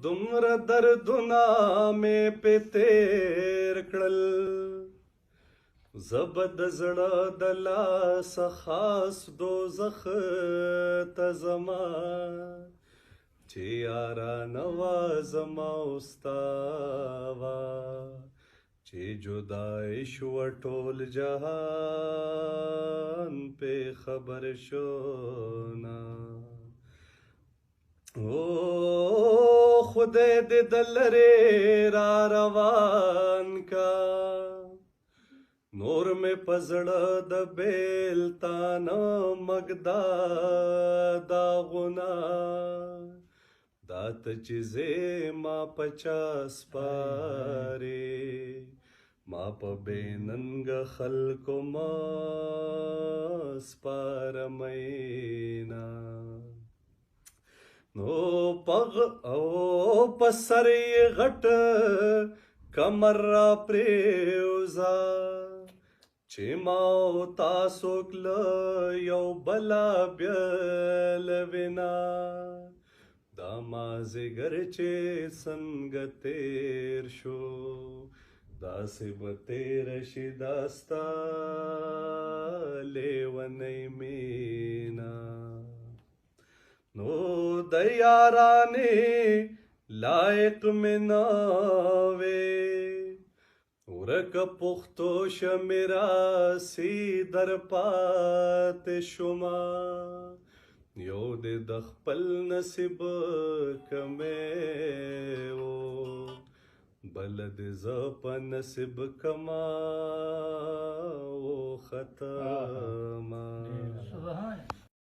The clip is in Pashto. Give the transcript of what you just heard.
دومره دردونه مې پې تېر کړل زه به د زړه د لاسه خاص دوزخ ته ځمه چې یارانه وه زما او ستا وه چې جدای شوه ټول جهان پې خبر شو نه خدای دې د لرې را روان کا نور مې په زړه د بېلتانه مږدا داغونه دا ته چې ځې ما په چا سپارې ما په بې ننګه خلکو مه سپاره میینه نو په سر یې غټ کمر را پرېوځه چې ما او تاسو کله یو بله بیلوینه دا مازدیګر چې څنګه تېر شو داسې به تېره شي دا ستا لیونۍ مینه نو د یارانې لایق مې نه وې ورکه پښتو شمیراسي در پاتې شومه یو دې د خپل نصیب کمی و بل دې زه په نصیب کما و ختمه